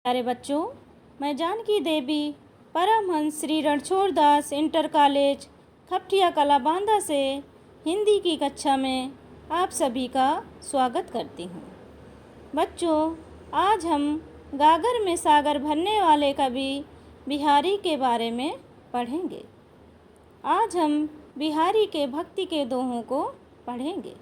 प्यारे बच्चों, मैं जानकी देवी परमहंस श्री रणछोड़ दास इंटर कॉलेज खपटिया कला बांदा से हिंदी की कक्षा में आप सभी का स्वागत करती हूँ। बच्चों, आज हम गागर में सागर भरने वाले कवि बिहारी के बारे में पढ़ेंगे। आज हम बिहारी के भक्ति के दोहों को पढ़ेंगे।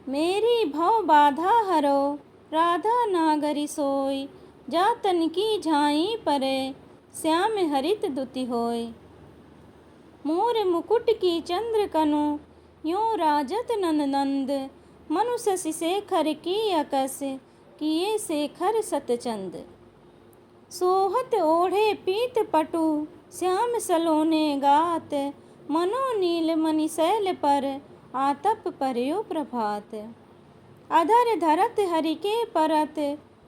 मेरी भव बाधा हरो राधा नागरी सोई, जातन की झाई परे श्याम हरित दुति होय। मोर मुकुट की चंद्र कनु यों राजत नंद नंद, मनुष्य शेखर की अकस किए शेखर सतचंद। सोहत ओढ़े पीत पटु श्याम सलोने गात, मनो नील मणि शैल पर आतप पर्यो प्रभात। अधर धरत हरि के परत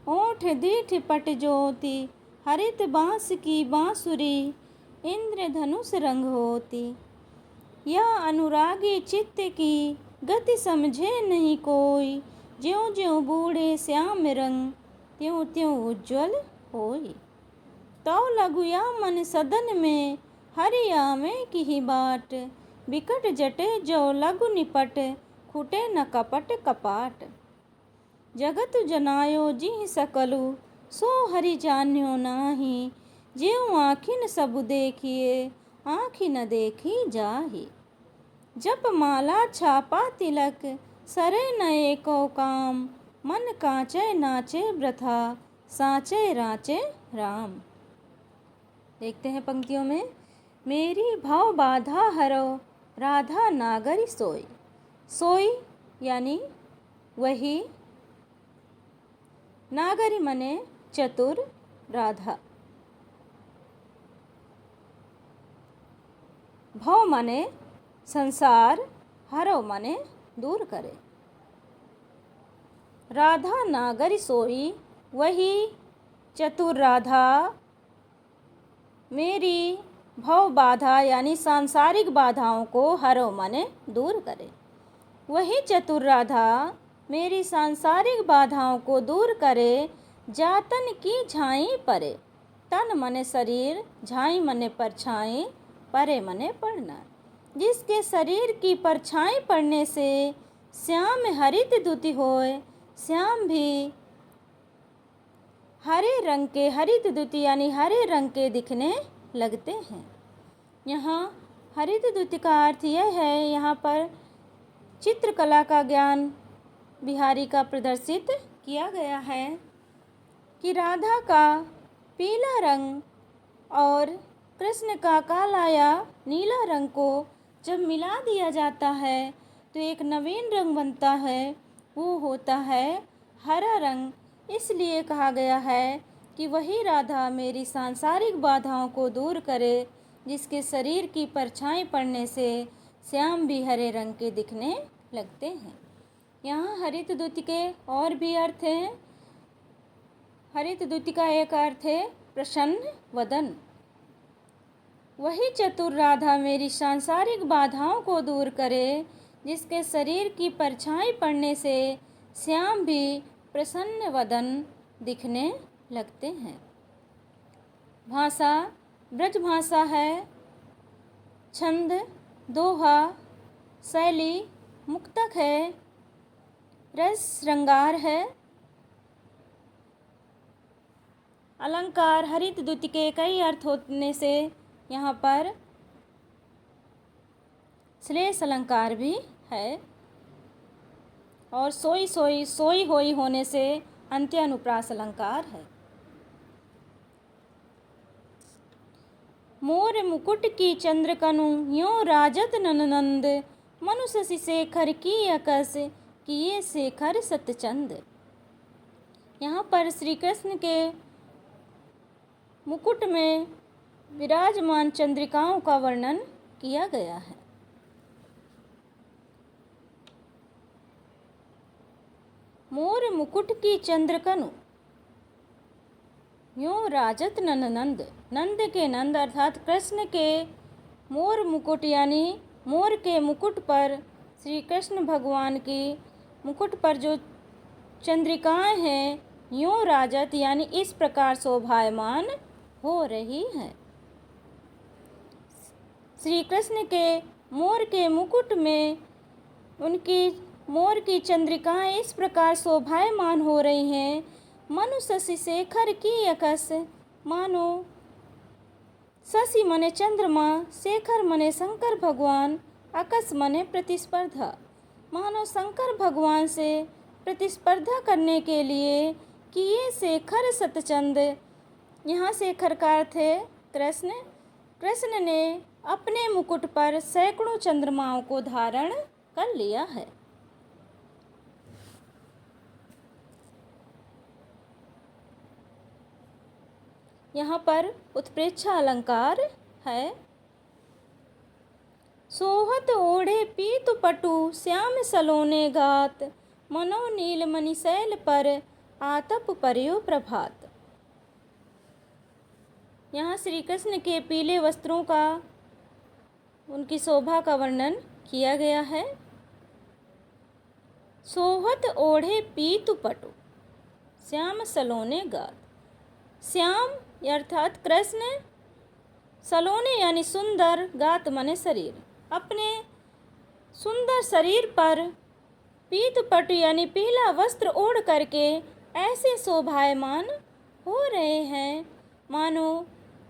ओठ दीठ पट ज्योति, हरित बांस की बांसुरी इंद्रधनुष रंग होती। यह अनुरागी चित्त की गति समझे नहीं कोई, ज्यों ज्यों बूढ़े श्याम रंग त्यों त्यों उज्ज्वल होई। तौ लगुया मन सदन में हरि आवे की बाट, बिकट जटे जो लगु निपट खुटे न कपट कपाट। जगत जनायो जिहि सकलु सो हरि जान्यो नाही, ज्यों आँखिन सबु देखिए आँखि न देखी जाहि। जप माला छापा तिलक सरे न एको काम, मन कांचे नाचे वृथा साचे राचे राम। देखते हैं पंक्तियों में। मेरी भव बाधा हरो राधा नागरी सोई। सोई यानी वही, नागरी मने चतुर, राधा। भव मने संसार, हरो मने दूर करे। राधा नागरी सोई वही चतुर राधा मेरी भव बाधा यानी सांसारिक बाधाओं को हरो मने दूर करे। वही चतुर राधा मेरी सांसारिक बाधाओं को दूर करे, जातन की झाई परे। तन मने शरीर, झाई मने परछाई, परे मने पढ़ना। जिसके शरीर की परछाई पड़ने से श्याम हरित दुति होय, श्याम भी हरे रंग के, हरित दुति यानी हरे रंग के दिखने लगते हैं। यहाँ हरित दुति का अर्थ यह है, यहाँ पर चित्रकला का ज्ञान बिहारी का प्रदर्शित किया गया है कि राधा का पीला रंग और कृष्ण का काला या नीला रंग को जब मिला दिया जाता है तो एक नवीन रंग बनता है, वो होता है हरा रंग। इसलिए कहा गया है कि वही राधा मेरी सांसारिक बाधाओं को दूर करे, जिसके शरीर की परछाई पड़ने से श्याम भी हरे रंग के दिखने लगते हैं। यहाँ हरित दुति के और भी अर्थ हैं। हरित दुति का एक अर्थ है प्रसन्न वदन। वही चतुर राधा मेरी सांसारिक बाधाओं को दूर करे, जिसके शरीर की परछाई पड़ने से श्याम भी प्रसन्न वदन दिखने लगते हैं। भाषा ब्रज भाषा है। छंद दोहा, शैली मुक्तक है, रस श्रृंगार है। अलंकार हरित दुति के कई अर्थ होने से यहाँ पर श्लेष अलंकार भी है, और सोई सोई सोई होई होने से अंत्य अनुप्रास अलंकार है। मोर मुकुट की चंद्रकनु यों राजत नंद, मनुष्य शेखर की अकस किए शेखर सतचंद। यहाँ पर श्री कृष्ण के मुकुट में विराजमान चंद्रिकाओं का वर्णन किया गया है। मोर मुकुट की चंद्रकनु यों राजत नंद। नंद के नंद अर्थात कृष्ण के मोर मुकुट यानी मोर के मुकुट पर, श्री कृष्ण भगवान की मुकुट पर जो चंद्रिकाएं हैं यूं राजत यानी इस प्रकार शोभायमान हो रही हैं। श्री कृष्ण के मोर के मुकुट में उनकी मोर की चंद्रिकाएं इस प्रकार शोभायमान हो रही हैं, मनु शशि शेखर की अकस, मानो शशि मने चंद्रमा, शेखर मने शंकर भगवान, अकस मने प्रतिस्पर्धा, मानो शंकर भगवान से प्रतिस्पर्धा करने के लिए किए शेखर सतचंद। यहाँ शेखर का अर्थ है कृष्ण। कृष्ण ने अपने मुकुट पर सैकड़ों चंद्रमाओं को धारण कर लिया है। यहाँ पर उत्प्रेक्षा अलंकार है। सोहत ओढ़े पीतु पटु श्याम सलोने गात, मनो नील मणि शैल पर आतप पर्यो प्रभात। यहाँ श्री कृष्ण के पीले वस्त्रों का, उनकी शोभा का वर्णन किया गया है। सोहत ओढ़े पीतु पटु श्याम सलोने गात। श्याम अर्थात कृष्ण, सलोने यानी सुंदर, गात मने शरीर, अपने सुंदर शरीर पर पीत पटु यानी पीला वस्त्र ओढ़ करके ऐसे शोभायमान हो रहे हैं मानो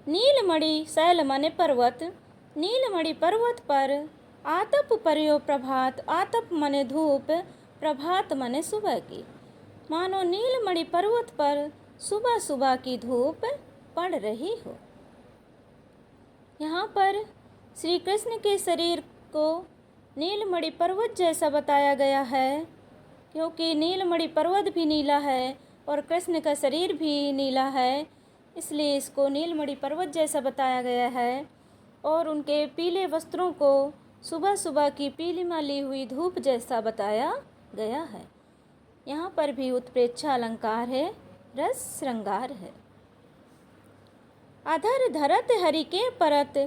नीलमणि शैल मने पर्वत, नीलमणि पर्वत पर आतप पर्यो प्रभात, आतप मने धूप, प्रभात मने सुबह की, मानो नीलमणि पर्वत पर सुबह सुबह की धूप पड़ रही हो। यहाँ पर श्री कृष्ण के शरीर को नीलमणि पर्वत जैसा बताया गया है, क्योंकि नीलमणि पर्वत भी नीला है और कृष्ण का शरीर भी नीला है, इसलिए इसको नीलमणि पर्वत जैसा बताया गया है। और उनके पीले वस्त्रों को सुबह सुबह की पीलीमा ली हुई धूप जैसा बताया गया है। यहाँ पर भी उत्प्रेक्षा अलंकार है, रस श्रृंगार है। अधर धरत हरि के परत,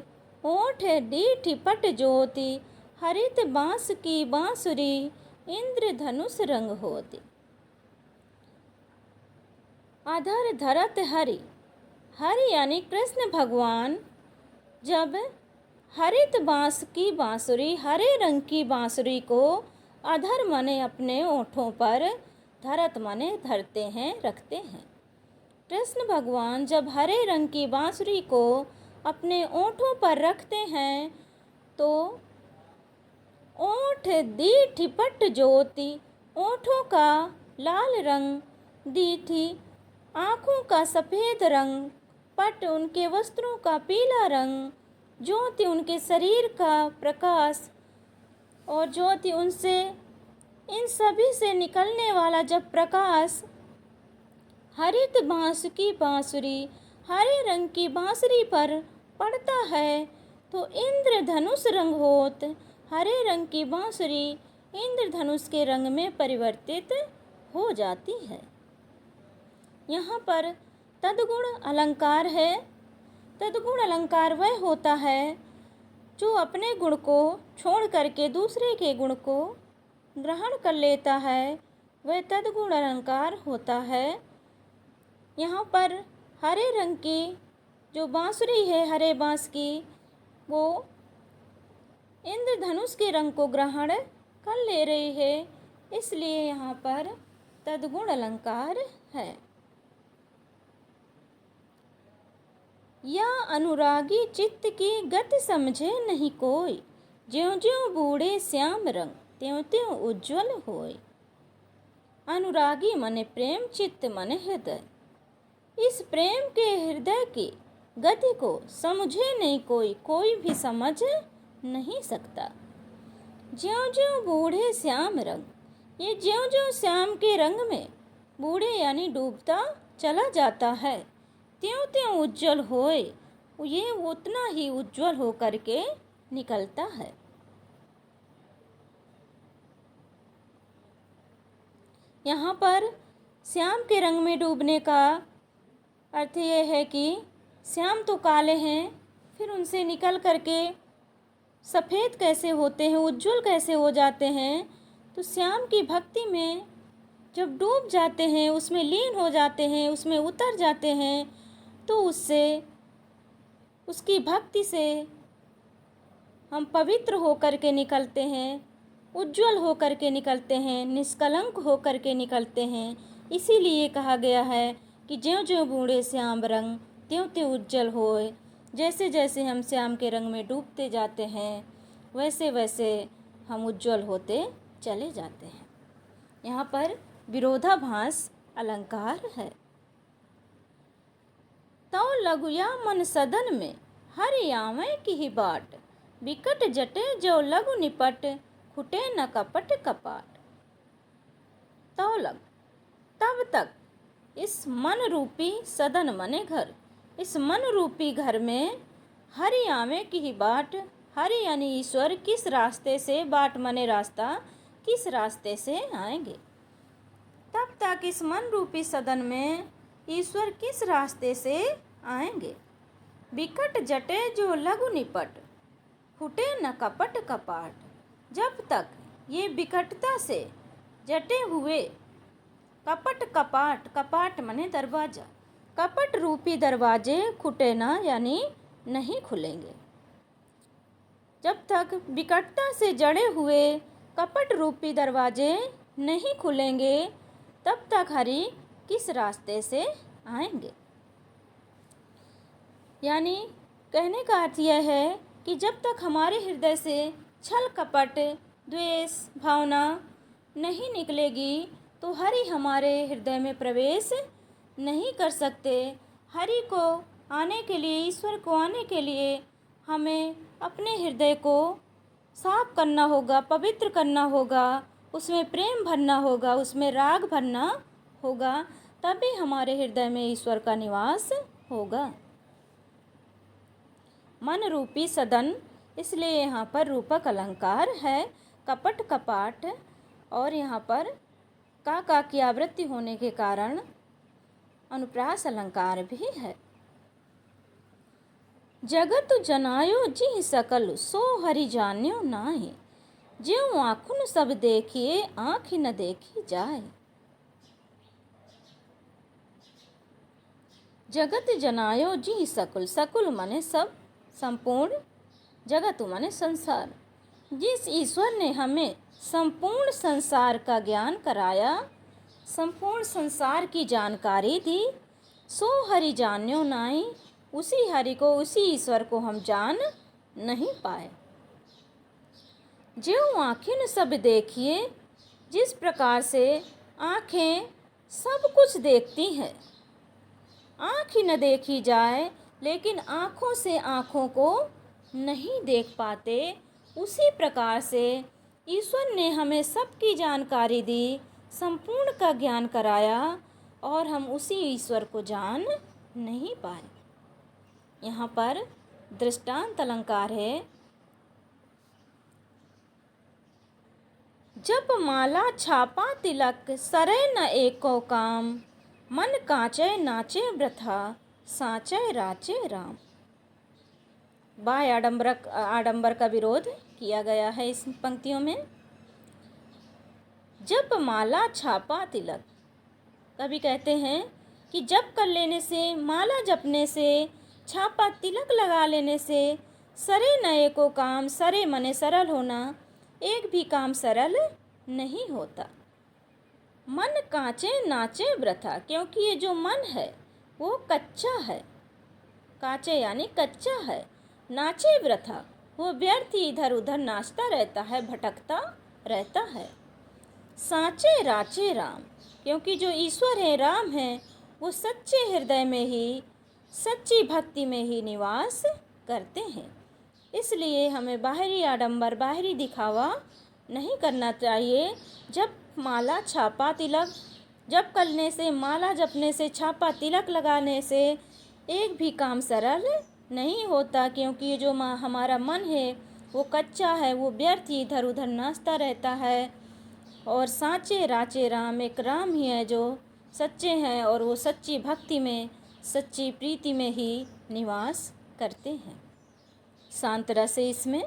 ओठ डीठ पट ज्योति, हरित बांस की बांसुरी, इंद्र धनुष रंग होती। अधर धरत हरि, हरि यानी कृष्ण भगवान जब हरित बांस की बांसुरी, हरे रंग की बांसुरी को अधर मने अपने ओठों पर, धरत मने धरते हैं, रखते हैं। कृष्ण भगवान जब हरे रंग की बांसुरी को अपने ओठों पर रखते हैं तो ओठ दीठ पट ज्योति, ओठों का लाल रंग, दीठी आँखों का सफ़ेद रंग, पट उनके वस्त्रों का पीला रंग, ज्योति उनके शरीर का प्रकाश, और ज्योति उनसे, इन सभी से निकलने वाला जब प्रकाश हरित बांस की बांसुरी, हरे रंग की बांसुरी पर पड़ता है तो इंद्रधनुष रंग होत, हरे रंग की बांसुरी इंद्रधनुष के रंग में परिवर्तित हो जाती है। यहाँ पर तद्गुण अलंकार है। तद्गुण अलंकार वह होता है जो अपने गुण को छोड़ करके दूसरे के गुण को ग्रहण कर लेता है, वह तद्गुण अलंकार होता है। यहाँ पर हरे रंग की जो बांसुरी है, हरे बांस की, वो इंद्रधनुष के रंग को ग्रहण कर ले रही है, इसलिए यहाँ पर तद्गुण अलंकार है। या अनुरागी चित्त की गति समझे नहीं कोई, ज्यों ज्यों बूढ़े श्याम रंग, त्यों त्यों उज्ज्वल होय। अनुरागी मने प्रेम, चित्त मने हृदय। इस प्रेम के हृदय की गति को समझे नहीं कोई, कोई भी समझ नहीं सकता। ज्यों ज्यों बूढ़े श्याम रंग, ये ज्यों ज्यों श्याम के रंग में बूढ़े यानी डूबता चला जाता है, त्यों त्यों उज्जवल होए, ये उतना ही उज्जवल हो करके निकलता है। यहाँ पर श्याम के रंग में डूबने का अर्थ ये है कि श्याम तो काले हैं, फिर उनसे निकल करके सफ़ेद कैसे होते हैं, उज्जवल कैसे हो जाते हैं। तो श्याम की भक्ति में जब डूब जाते हैं, उसमें लीन हो जाते हैं, उसमें उतर जाते हैं, तो उससे, उसकी भक्ति से हम पवित्र होकर के निकलते हैं, उज्जवल होकर के निकलते हैं, निष्कलंक होकर के निकलते हैं। इसीलिए कहा गया है कि ज्यों ज्यों बूढ़े श्याम रंग, त्यों त्यों उज्जवल होए। जैसे जैसे हम श्याम के रंग में डूबते जाते हैं, वैसे वैसे हम उज्जवल होते चले जाते हैं। यहाँ पर विरोधाभास अलंकार है। तौ लघुया मन सदन में, हरि आवे की ही बाट, बिकट जटे जो लघु निपट, खुटे न कपट कपाट। तौ लग, तब तक इस मन रूपी सदन मने घर, इस मन रूपी घर में हरि आवे की ही बाट, हरि यानी ईश्वर किस रास्ते से, बाट मने रास्ता, किस रास्ते से आएंगे। तब तक इस मन रूपी सदन में ईश्वर किस रास्ते से आएंगे। बिकट जटे जो लघु निपट, फूटे न कपट कपाट। जब तक ये विकटता से जटे हुए कपट कपाट, कपाट मने दरवाजा, कपट रूपी दरवाजे खुटे ना यानी नहीं खुलेंगे। जब तक विकटता से जड़े हुए कपट रूपी दरवाजे नहीं खुलेंगे, तब तक हरि किस रास्ते से आएंगे। यानी कहने का अर्थ यह है कि जब तक हमारे हृदय से छल कपट द्वेष भावना नहीं निकलेगी, तो हरि हमारे हृदय में प्रवेश नहीं कर सकते। हरि को आने के लिए, ईश्वर को आने के लिए हमें अपने हृदय को साफ करना होगा, पवित्र करना होगा, उसमें प्रेम भरना होगा, उसमें राग भरना होगा, तभी हमारे हृदय में ईश्वर का निवास होगा। मन रूपी सदन, इसलिए यहाँ पर रूपक अलंकार है कपट कपाट, और यहाँ पर का की आवृत्ति होने के कारण अनुप्रास अलंकार भी है। जगत जनायो जी सकल, सो हरि जान्यो नाहि, ज्यों आँखुन सब देखिए आँख न देखी जाए। जगत जनायो जी सकुल, सकुल माने सब, संपूर्ण, जगत माने संसार। जिस ईश्वर ने हमें संपूर्ण संसार का ज्ञान कराया, संपूर्ण संसार की जानकारी दी, सो हरि जान्यो नाहि, उसी हरि को, उसी ईश्वर को हम जान नहीं पाए। ज्यों आँखें सब देखिए, जिस प्रकार से आँखें सब कुछ देखती हैं, आँख ही न देखी जाए, लेकिन आँखों से आँखों को नहीं देख पाते, उसी प्रकार से ईश्वर ने हमें सबकी जानकारी दी, संपूर्ण का ज्ञान कराया, और हम उसी ईश्वर को जान नहीं पाए। यहाँ पर दृष्टांत अलंकार है। जब माला छापा तिलक, सरे न एको काम, मन कांचे नाचे वृथा, साचे राचे राम। बाह्य आडंबर का विरोध किया गया है इस पंक्तियों में। जप माला छापा तिलक, कभी कहते हैं कि जप कर लेने से, माला जपने से, छापा तिलक लगा लेने से, सरे नए को काम, सरे मने सरल होना, एक भी काम सरल नहीं होता। मन कांचे नाचे वृथा, क्योंकि ये जो मन है वो कच्चा है, कांचे यानी कच्चा है, नाचे वृथा, वो व्यर्थ इधर उधर नाचता रहता है, भटकता रहता है। साचे राचे राम, क्योंकि जो ईश्वर है, राम है, वो सच्चे हृदय में ही, सच्ची भक्ति में ही निवास करते हैं। इसलिए हमें बाहरी आडंबर, बाहरी दिखावा नहीं करना चाहिए। जब माला छापा तिलक, जप करने से, माला जपने से, छापा तिलक लगाने से एक भी काम सरल नहीं होता, क्योंकि ये जो हमारा मन है वो कच्चा है, वो व्यर्थ इधर उधर नाचता रहता है। और साचे राचे राम, एक राम ही है जो सच्चे हैं, और वो सच्ची भक्ति में, सच्ची प्रीति में ही निवास करते हैं। शांत रस है इसमें।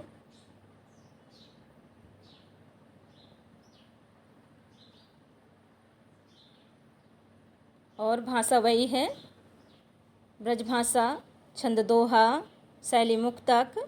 और भाषा वही है ब्रजभाषा, छंद दोहा, शैली मुक्तक,